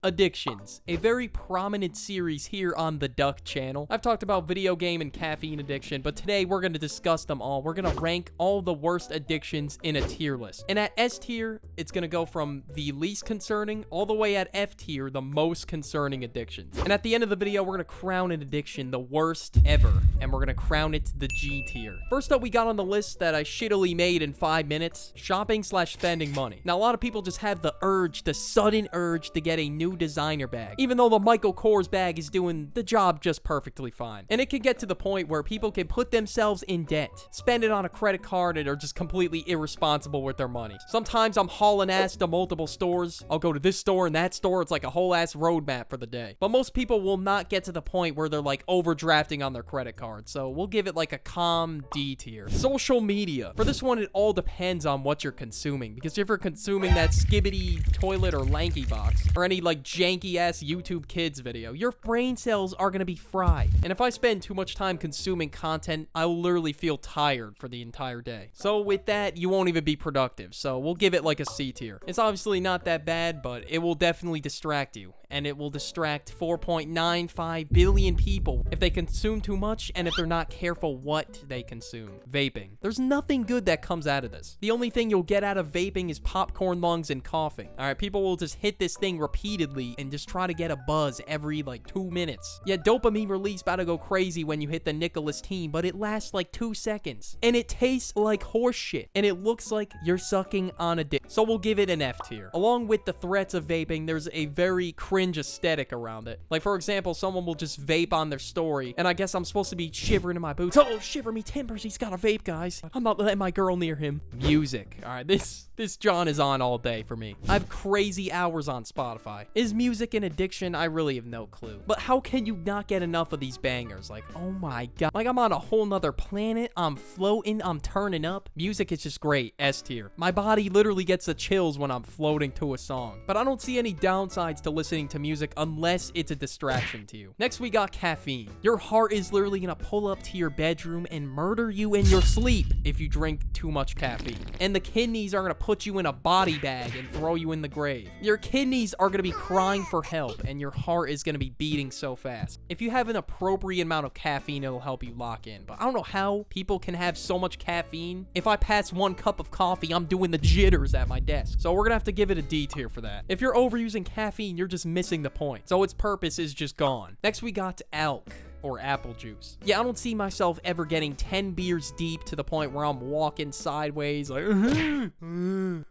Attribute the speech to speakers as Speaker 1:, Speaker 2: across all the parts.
Speaker 1: Addictions, a very prominent series here on the Duck channel. I've talked about video game and caffeine addiction, but today we're going to discuss them all. We're going to rank all the worst addictions in a tier list. And at S tier, it's going to go from the least concerning all the way at F tier, the most concerning addictions. And at the end of the video, we're going to crown an addiction the worst ever, and we're going to crown it the G tier. First up, we got on the list that I shittily made in 5 minutes, shopping/spending money. Now, a lot of people just have the sudden urge to get a new designer bag, even though the Michael Kors bag is doing the job just perfectly fine. And it can get to the point where people can put themselves in debt, spend it on a credit card, and are just completely irresponsible with their money. Sometimes I'm hauling ass to multiple stores. I'll go to this store and that store. It's like a whole ass roadmap for the day. But most people will not get to the point where they're like overdrafting on their credit card. So we'll give it like a calm D tier. Social media. For this one, it all depends on what you're consuming, because if you're consuming that skibbity toilet or lanky box, or any like janky ass YouTube kids video, your brain cells are gonna be fried. And if I spend too much time consuming content, I will literally feel tired for the entire day. So with that, you won't even be productive. So we'll give it like a C tier. It's obviously not that bad, but it will definitely distract you. And it will distract 4.95 billion people if they consume too much and if they're not careful what they consume. Vaping. There's nothing good that comes out of this. The only thing you'll get out of vaping is popcorn lungs and coughing. Alright, people will just hit this thing repeatedly and just try to get a buzz every like 2 minutes. Yeah, dopamine release about to go crazy when you hit the Nicholas team, but it lasts like 2 seconds. And it tastes like horse shit. And it looks like you're sucking on a dick. So we'll give it an F tier. Along with the threats of vaping, there's a very cringe aesthetic around it. Like, for example, someone will just vape on their story, and I guess I'm supposed to be shivering in my boots. Oh, shiver me timbers, he's got a vape, guys. I'm not letting my girl near him. Music. Alright, this John is on all day for me. I have crazy hours on Spotify. Is music an addiction? I really have no clue. But how can you not get enough of these bangers? Like, oh my god. Like, I'm on a whole nother planet. I'm floating. I'm turning up. Music is just great. S tier. My body literally gets the chills when I'm floating to a song. But I don't see any downsides to listening to music unless it's a distraction to you. Next, we got caffeine. Your heart is literally gonna pull up to your bedroom and murder you in your sleep if you drink too much caffeine. And the kidneys are gonna put you in a body bag and throw you in the grave. Your kidneys are gonna be crying for help, and your heart is gonna be beating so fast. If you have an appropriate amount of caffeine, it'll help you lock in. But I don't know how people can have so much caffeine. If I pass 1 cup of coffee, I'm doing the jitters at my desk. So we're gonna have to give it a D tier for that. If you're overusing caffeine, you're just missing the point. So its purpose is just gone. Next, we got ALK, or apple juice. Yeah, I don't see myself ever getting 10 beers deep to the point where I'm walking sideways like,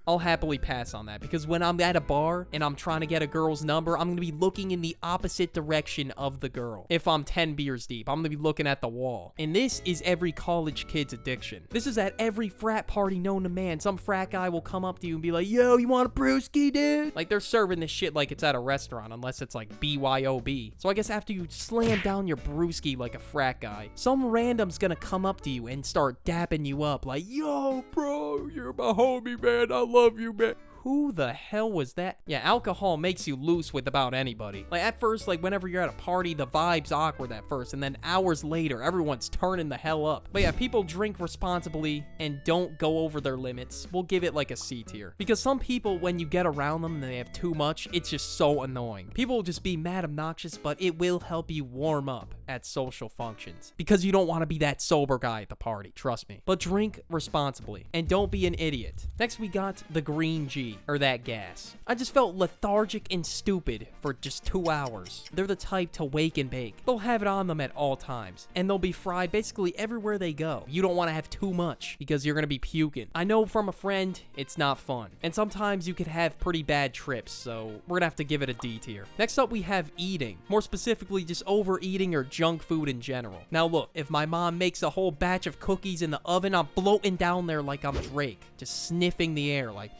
Speaker 1: I'll happily pass on that, because when I'm at a bar and I'm trying to get a girl's number, I'm gonna be looking in the opposite direction of the girl. If I'm 10 beers deep, I'm gonna be looking at the wall. And this is every college kid's addiction. This is at every frat party known to man. Some frat guy will come up to you and be like, yo, you want a brewski, dude? Like, they're serving this shit like it's at a restaurant, unless it's like BYOB. So I guess after you slam down your brewski like a frat guy, some random's gonna come up to you and start dapping you up like, yo, bro, you're my homie, man. I love you, man. Who the hell was that? Yeah, alcohol makes you loose with about anybody. Like, at first, like, whenever you're at a party, the vibe's awkward at first, and then hours later, everyone's turning the hell up. But yeah, people drink responsibly and don't go over their limits. We'll give it like a C tier. Because some people, when you get around them and they have too much, it's just so annoying. People will just be mad obnoxious, but it will help you warm up at social functions. Because you don't want to be that sober guy at the party, trust me. But drink responsibly, and don't be an idiot. Next, we got the green G, or that gas. I just felt lethargic and stupid for just 2 hours. They're the type to wake and bake. They'll have it on them at all times, and they'll be fried basically everywhere they go. You don't want to have too much because you're gonna be puking. I know from a friend, it's not fun. And sometimes you could have pretty bad trips, so we're gonna have to give it a D tier. Next up, we have eating. More specifically, just overeating or junk food in general. Now look, if my mom makes a whole batch of cookies in the oven, I'm floating down there like I'm Drake, just sniffing the air like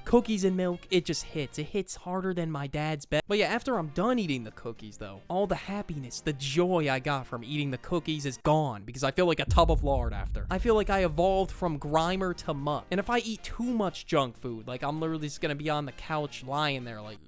Speaker 1: cookies and milk. It just hits. It hits harder than my dad's bed. But yeah, after I'm done eating the cookies though, all the happiness, the joy I got from eating the cookies is gone, because I feel like a tub of lard after. I feel like I evolved from Grimer to Mutt. And if I eat too much junk food, like I'm literally just gonna be on the couch lying there like,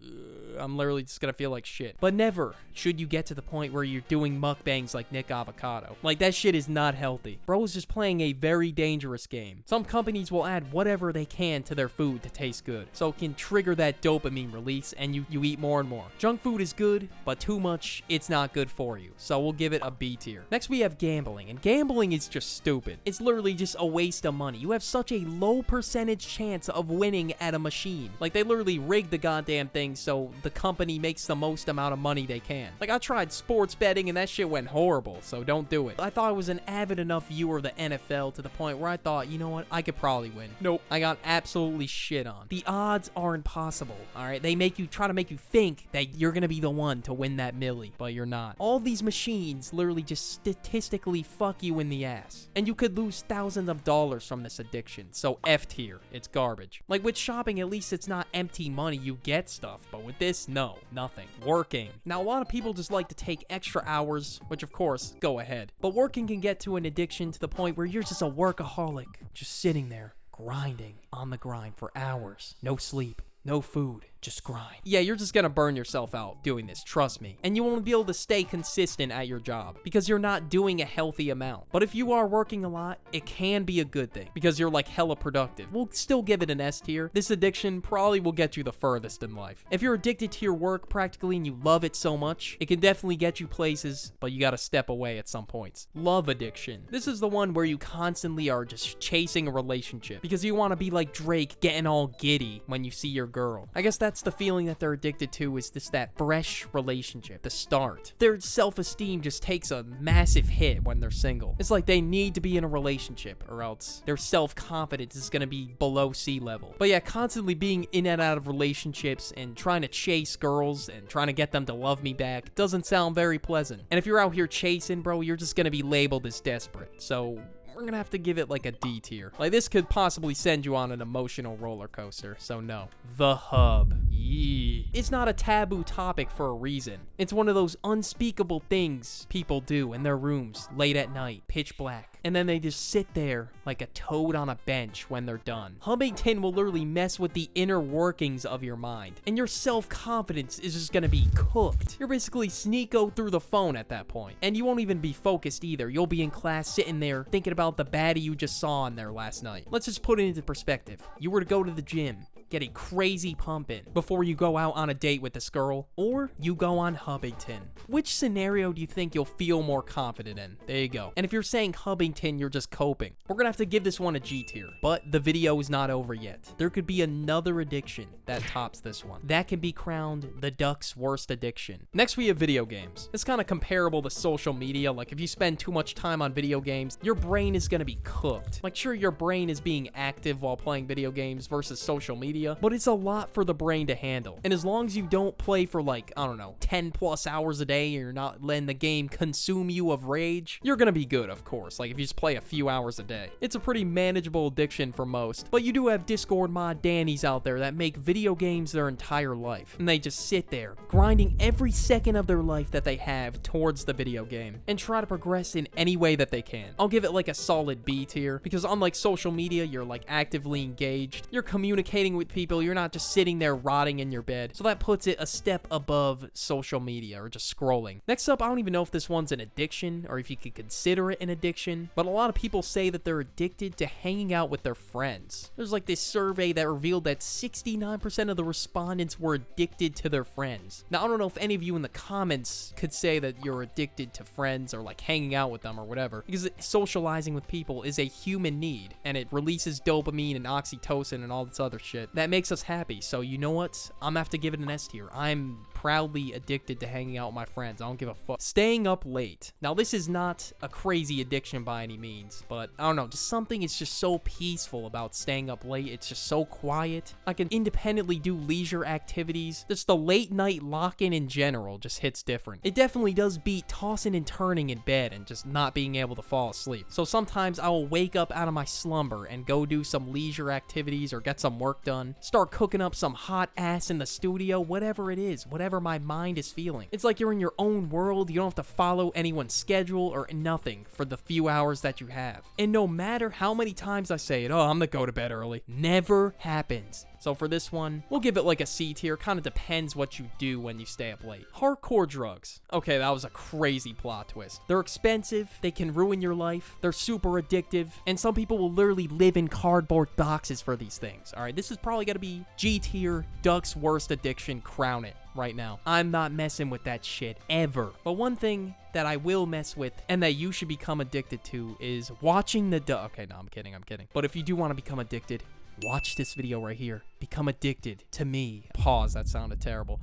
Speaker 1: I'm literally just gonna feel like shit. But never should you get to the point where you're doing mukbangs like Nick Avocado. Like, that shit is not healthy. Bro is just playing a very dangerous game. Some companies will add whatever they can to their food to taste good, so it can trigger that dopamine release and you eat more and more. Junk food is good, but too much, it's not good for you. So we'll give it a B tier. Next we have gambling, and gambling is just stupid. It's literally just a waste of money. You have such a low percentage chance of winning at a machine. Like, they literally rig the goddamn thing so the company makes the most amount of money they can. Like, I tried sports betting and that shit went horrible, so don't do it. I thought I was an avid enough viewer of the NFL to the point where I thought, you know what, I could probably win. Nope. I got absolutely shit on. The odds are impossible, alright? They try to make you think that you're gonna be the one to win that milli, but you're not. All these machines literally just statistically fuck you in the ass. And you could lose thousands of dollars from this addiction, so F tier. It's garbage. Like, with shopping, at least it's not empty money, you get stuff, but with this, no, nothing. Working. Now, a lot of people just like to take extra hours, which of course, go ahead. But working can get to an addiction to the point where you're just a workaholic, just sitting there, grinding on the grind for hours, no sleep, no food, just grind. Yeah, you're just gonna burn yourself out doing this, trust me. And you won't be able to stay consistent at your job because you're not doing a healthy amount. But if you are working a lot, it can be a good thing because you're like hella productive. We'll still give it an S tier. This addiction probably will get you the furthest in life. If you're addicted to your work practically and you love it so much, it can definitely get you places, but you gotta step away at some points. Love addiction. This is the one where you constantly are just chasing a relationship because you want to be like Drake, getting all giddy when you see your girl. I guess that's the feeling that they're addicted to, is just that fresh relationship, the start. Their self-esteem just takes a massive hit when they're single. It's like they need to be in a relationship or else their self-confidence is going to be below sea level. But yeah, constantly being in and out of relationships and trying to chase girls and trying to get them to love me back doesn't sound very pleasant. And if you're out here chasing, bro, you're just going to be labeled as desperate. So we're gonna have to give it like a D tier. Like, this could possibly send you on an emotional roller coaster, so no. The Hub. Yee. It's not a taboo topic for a reason. It's one of those unspeakable things people do in their rooms late at night, pitch black, and then they just sit there like a toad on a bench when they're done. Hubbington will literally mess with the inner workings of your mind, and your self-confidence is just gonna be cooked. You're basically sneako through the phone at that point, and you won't even be focused either. You'll be in class sitting there thinking about the baddie you just saw in there last night. Let's just put it into perspective. You were to go to the gym, get a crazy pump in before you go out on a date with this girl, or you go on Hubbington. Which scenario do you think you'll feel more confident in? There you go. And if you're saying Hubbington, you're just coping. We're gonna have to give this one a G tier, but the video is not over yet. There could be another addiction that tops this one. That can be crowned the duck's worst addiction. Next, we have video games. It's kind of comparable to social media. Like, if you spend too much time on video games, your brain is gonna be cooked. Like, sure, your brain is being active while playing video games versus social media, but it's a lot for the brain to handle. And as long as you don't play for like, I don't know, 10 plus hours a day, and you're not letting the game consume you of rage, you're gonna be good, of course. Like, if you just play a few hours a day. It's a pretty manageable addiction for most, but you do have Discord mod Dannies out there that make video games their entire life, and they just sit there, grinding every second of their life that they have towards the video game, and try to progress in any way that they can. I'll give it like a solid B tier, because unlike social media, you're like actively engaged, you're communicating with people, you're not just sitting there rotting in your bed, so that puts it a step above social media or just scrolling. Next up, I don't even know if this one's an addiction or if you could consider it an addiction, but a lot of people say that they're addicted to hanging out with their friends. There's like this survey that revealed that 69% of the respondents were addicted to their friends. Now, I don't know if any of you in the comments could say that you're addicted to friends or like hanging out with them or whatever, because socializing with people is a human need, and it releases dopamine and oxytocin and all this other shit that makes us happy. So you know what? I'm gonna have to give it an S tier. I'm proudly addicted to hanging out with my friends. I don't give a fuck. Staying up late. Now, this is not a crazy addiction by any means, but I don't know, just something is just so peaceful about staying up late. It's just so quiet. I can independently do leisure activities. Just the late night lock-in in general just hits different. It definitely does beat tossing and turning in bed and just not being able to fall asleep. So sometimes I will wake up out of my slumber and go do some leisure activities or get some work done, start cooking up some hot ass in the studio, whatever it is, whatever my mind is feeling. It's like you're in your own world. You don't have to follow anyone's schedule or nothing for the few hours that you have. And no matter how many times I say it, oh, I'm gonna go to bed early, never happens. So for this one, we'll give it like a C tier. Kind of depends what you do when you stay up late. Hardcore drugs. Okay, that was a crazy plot twist. They're expensive, they can ruin your life, they're super addictive, and some people will literally live in cardboard boxes for these things. All right, this is probably gonna be G tier, Duck's worst addiction, crown it right now. I'm not messing with that shit ever. But one thing that I will mess with and that you should become addicted to is watching the duck. Okay, no, I'm kidding. But if you do want to become addicted, watch this video right here. Become addicted to me. Pause, that sounded terrible.